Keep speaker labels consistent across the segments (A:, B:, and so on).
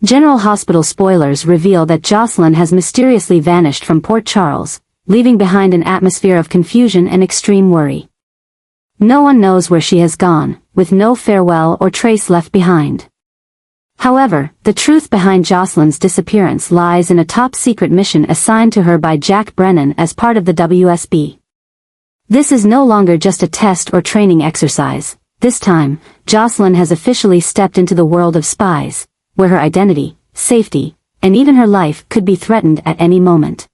A: General Hospital spoilers reveal that Josslyn has mysteriously vanished from Port Charles, leaving behind an atmosphere of confusion and extreme worry. No one knows where she has gone, with no farewell or trace left behind. However, the truth behind Josslyn's disappearance lies in a top-secret mission assigned to her by Brennan as part of the WSB. This is no longer just a test or training exercise. This time, Josslyn has officially stepped into the world of spies, where her identity, safety, and even her life could be threatened at any moment.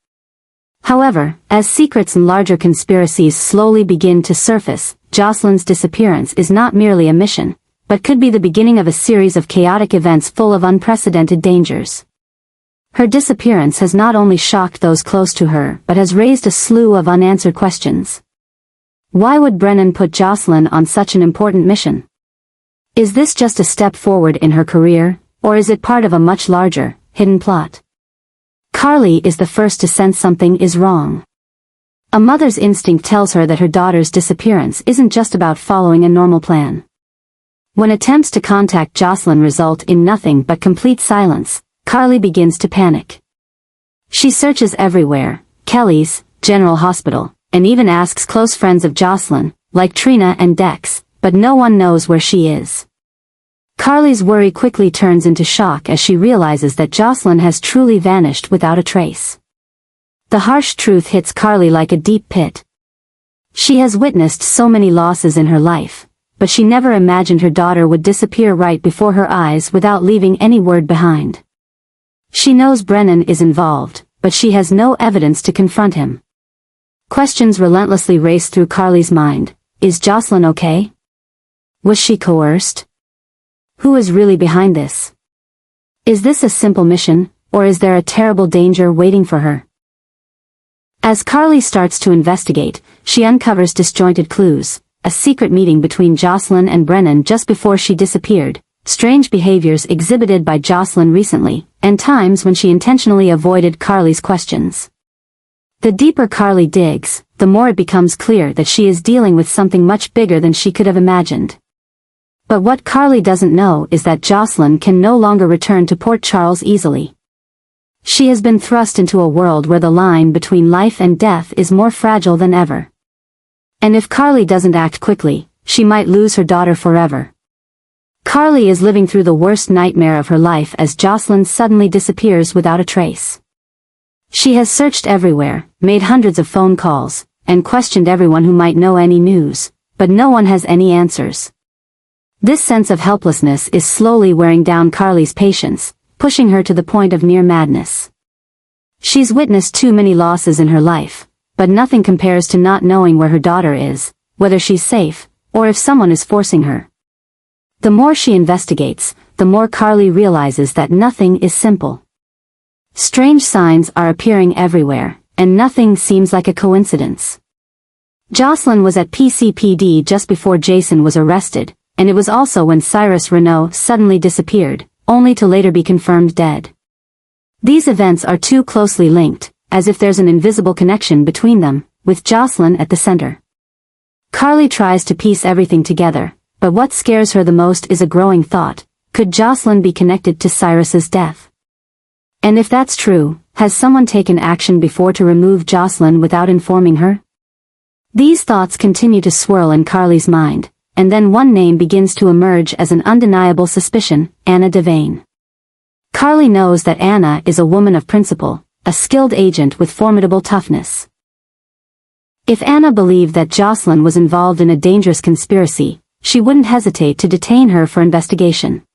A: However, as secrets and larger conspiracies slowly begin to surface, Josslyn's disappearance is not merely a mission, but could be the beginning of a series of chaotic events full of unprecedented dangers. Her disappearance has not only shocked those close to her but has raised a slew of unanswered questions. Why would Brennan put Josslyn on such an important mission? Is this just a step forward in her career, or is it part of a much larger, hidden plot? Carly is the first to sense something is wrong. A mother's instinct tells her that her daughter's disappearance isn't just about following a normal plan. When attempts to contact Josslyn result in nothing but complete silence, Carly begins to panic. She searches everywhere, Kelly's, General Hospital, and even asks close friends of Josslyn, like Trina and Dex, but no one knows where she is. Carly's worry quickly turns into shock as she realizes that Josslyn has truly vanished without a trace. The harsh truth hits Carly like a deep pit. She has witnessed so many losses in her life, but she never imagined her daughter would disappear right before her eyes without leaving any word behind. She knows Brennan is involved, but she has no evidence to confront him. Questions relentlessly race through Carly's mind. Is Josslyn okay? Was she coerced? Who is really behind this? Is this a simple mission, or is there a terrible danger waiting for her? As Carly starts to investigate, she uncovers disjointed clues. A secret meeting between Josslyn and Brennan just before she disappeared, strange behaviors exhibited by Josslyn recently, and times when she intentionally avoided Carly's questions. The deeper Carly digs, the more it becomes clear that she is dealing with something much bigger than she could have imagined. But what Carly doesn't know is that Josslyn can no longer return to Port Charles easily. She has been thrust into a world where the line between life and death is more fragile than ever. And if Carly doesn't act quickly, she might lose her daughter forever. Carly is living through the worst nightmare of her life as Josslyn suddenly disappears without a trace. She has searched everywhere, made hundreds of phone calls, and questioned everyone who might know any news, but no one has any answers. This sense of helplessness is slowly wearing down Carly's patience, pushing her to the point of near madness. She's witnessed too many losses in her life, but nothing compares to not knowing where her daughter is, whether she's safe, or if someone is forcing her. The more she investigates, the more Carly realizes that nothing is simple. Strange signs are appearing everywhere, and nothing seems like a coincidence. Josslyn was at PCPD just before Jason was arrested, and it was also when Cyrus suddenly disappeared, only to later be confirmed dead. These events are too closely linked, as if there's an invisible connection between them, with Josslyn at the center. Carly tries to piece everything together, but what scares her the most is a growing thought: could Josslyn be connected to Cyrus's death? And if that's true, has someone taken action before to remove Josslyn without informing her? These thoughts continue to swirl in Carly's mind, and then one name begins to emerge as an undeniable suspicion: Anna Devane. Carly knows that Anna is a woman of principle, a skilled agent with formidable toughness. If Anna believed that Josslyn was involved in a dangerous conspiracy, she wouldn't hesitate to detain her for investigation.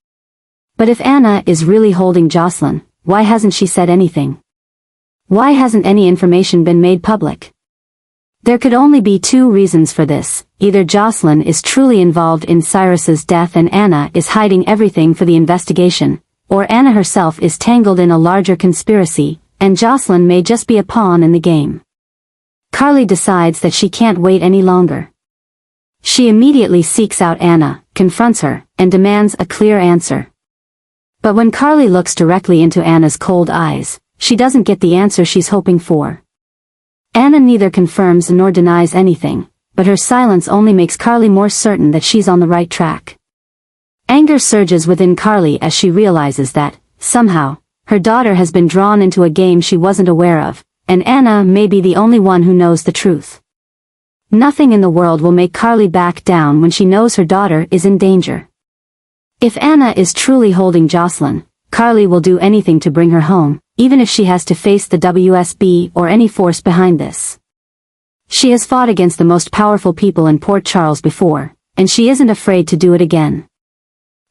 A: But if Anna is really holding Josslyn, why hasn't she said anything? Why hasn't any information been made public? There could only be two reasons for this: either Josslyn is truly involved in Cyrus's death and Anna is hiding everything for the investigation, or Anna herself is tangled in a larger conspiracy, and Josslyn may just be a pawn in the game. Carly decides that she can't wait any longer. She immediately seeks out Anna, confronts her, and demands a clear answer. But when Carly looks directly into Anna's cold eyes, she doesn't get the answer she's hoping for. Anna neither confirms nor denies anything, but her silence only makes Carly more certain that she's on the right track. Anger surges within Carly as she realizes that, somehow, her daughter has been drawn into a game she wasn't aware of, and Anna may be the only one who knows the truth. Nothing in the world will make Carly back down when she knows her daughter is in danger. If Anna is truly holding Josslyn, Carly will do anything to bring her home, even if she has to face the WSB or any force behind this. She has fought against the most powerful people in Port Charles before, and she isn't afraid to do it again.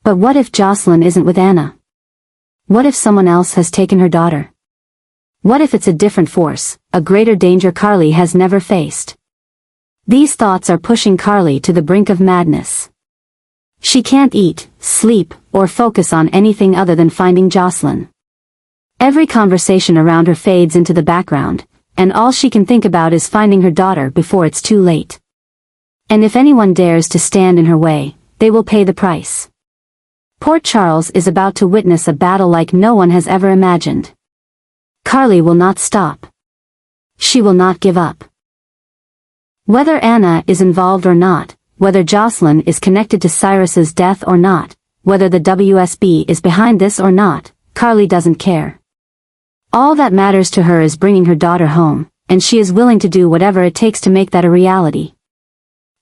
A: But what if Josslyn isn't with Anna? What if someone else has taken her daughter? What if it's a different force, a greater danger Carly has never faced? These thoughts are pushing Carly to the brink of madness. She can't eat, sleep, or focus on anything other than finding Josslyn. Every conversation around her fades into the background, and all she can think about is finding her daughter before it's too late. And if anyone dares to stand in her way, they will pay the price. Port Charles is about to witness a battle like no one has ever imagined. Carly will not stop. She will not give up. Whether Anna is involved or not, whether Josslyn is connected to Cyrus's death or not, whether the WSB is behind this or not, Carly doesn't care. All that matters to her is bringing her daughter home, and she is willing to do whatever it takes to make that a reality.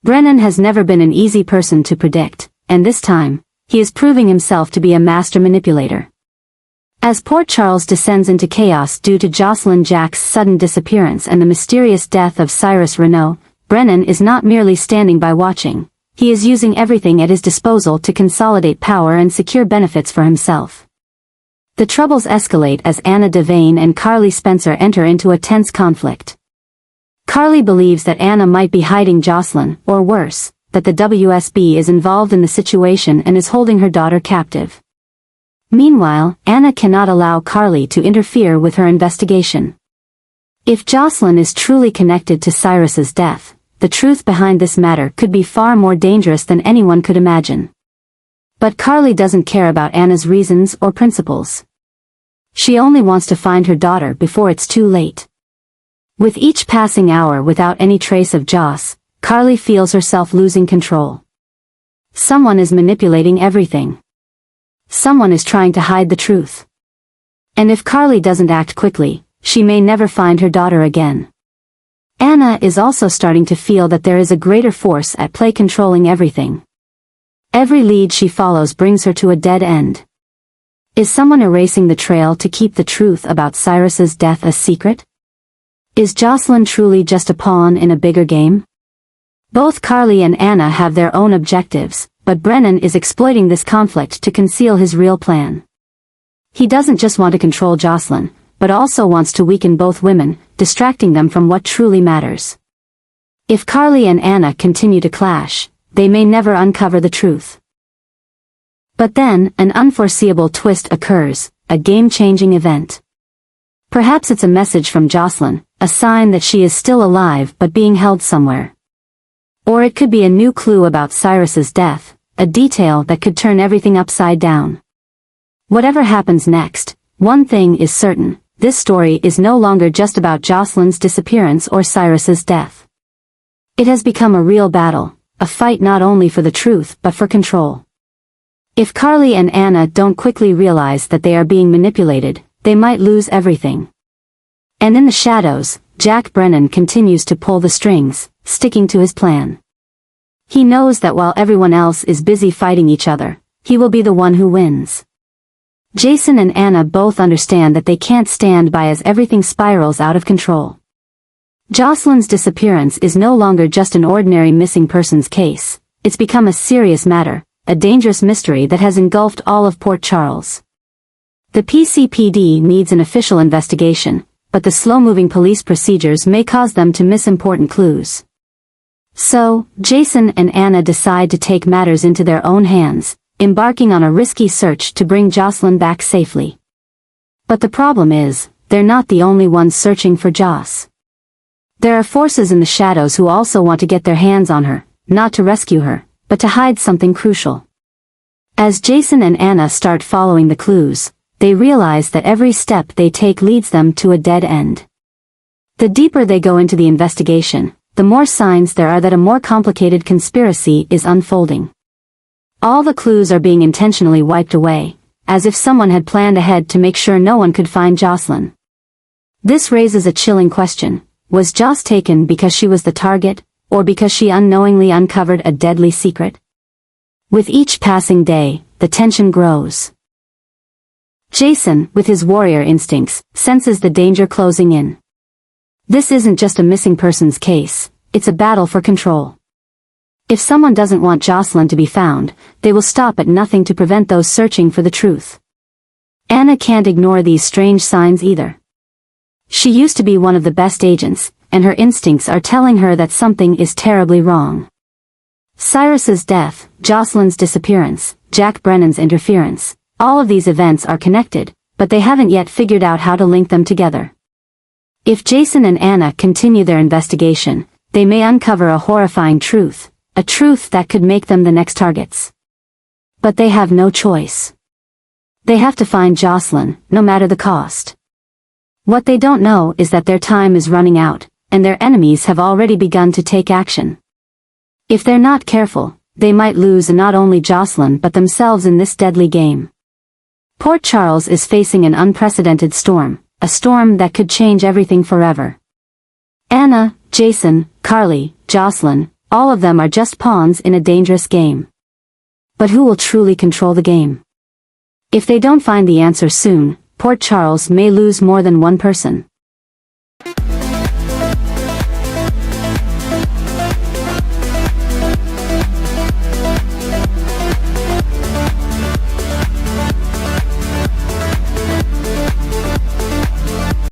A: Brennan has never been an easy person to predict, and this time, he is proving himself to be a master manipulator. As Port Charles descends into chaos due to Josslyn Jack's sudden disappearance and the mysterious death of Cyrus Renault, Brennan is not merely standing by watching, he is using everything at his disposal to consolidate power and secure benefits for himself. The troubles escalate as Anna Devane and Carly Spencer enter into a tense conflict. Carly believes that Anna might be hiding Josslyn, or worse, that the WSB is involved in the situation and is holding her daughter captive. Meanwhile, Anna cannot allow Carly to interfere with her investigation. If Josslyn is truly connected to Cyrus's death, the truth behind this matter could be far more dangerous than anyone could imagine. But Carly doesn't care about Anna's reasons or principles. She only wants to find her daughter before it's too late. With each passing hour without any trace of Joss, Carly feels herself losing control. Someone is manipulating everything. Someone is trying to hide the truth. And if Carly doesn't act quickly, she may never find her daughter again. Anna is also starting to feel that there is a greater force at play controlling everything. Every lead she follows brings her to a dead end. Is someone erasing the trail to keep the truth about Cyrus's death a secret? Is Josslyn truly just a pawn in a bigger game? Both Carly and Anna have their own objectives, but Brennan is exploiting this conflict to conceal his real plan. He doesn't just want to control Josslyn, but also wants to weaken both women, distracting them from what truly matters. If Carly and Anna continue to clash, they may never uncover the truth. But then, an unforeseeable twist occurs, a game-changing event. Perhaps it's a message from Josslyn, a sign that she is still alive but being held somewhere. Or it could be a new clue about Cyrus's death, a detail that could turn everything upside down. Whatever happens next, one thing is certain, this story is no longer just about Josslyn's disappearance or Cyrus's death. It has become a real battle. A fight not only for the truth but for control. If Carly and Anna don't quickly realize that they are being manipulated, they might lose everything. And in the shadows, Jack Brennan continues to pull the strings, sticking to his plan. He knows that while everyone else is busy fighting each other, he will be the one who wins. Jason and Anna both understand that they can't stand by as everything spirals out of control. Josslyn's disappearance is no longer just an ordinary missing persons case, it's become a serious matter, a dangerous mystery that has engulfed all of Port Charles. The PCPD needs an official investigation, but the slow-moving police procedures may cause them to miss important clues. So, Jason and Anna decide to take matters into their own hands, embarking on a risky search to bring Josslyn back safely. But the problem is, they're not the only ones searching for Joss. There are forces in the shadows who also want to get their hands on her, not to rescue her, but to hide something crucial. As Jason and Anna start following the clues, they realize that every step they take leads them to a dead end. The deeper they go into the investigation, the more signs there are that a more complicated conspiracy is unfolding. All the clues are being intentionally wiped away, as if someone had planned ahead to make sure no one could find Josslyn. This raises a chilling question. Was Joss taken because she was the target, or because she unknowingly uncovered a deadly secret? With each passing day, the tension grows. Jason, with his warrior instincts, senses the danger closing in. This isn't just a missing persons case, it's a battle for control. If someone doesn't want Josslyn to be found, they will stop at nothing to prevent those searching for the truth. Anna can't ignore these strange signs either. She used to be one of the best agents, and her instincts are telling her that something is terribly wrong. Cyrus's death, Josslyn's disappearance, Jack Brennan's interference, all of these events are connected, but they haven't yet figured out how to link them together. If Jason and Anna continue their investigation, they may uncover a horrifying truth, a truth that could make them the next targets. But they have no choice. They have to find Josslyn, no matter the cost. What they don't know is that their time is running out, and their enemies have already begun to take action. If they're not careful, they might lose not only Josslyn but themselves in this deadly game. Port Charles is facing an unprecedented storm, a storm that could change everything forever. Anna, Jason, Carly, Josslyn, all of them are just pawns in a dangerous game. But who will truly control the game? If they don't find the answer soon, Port Charles may lose more than one person.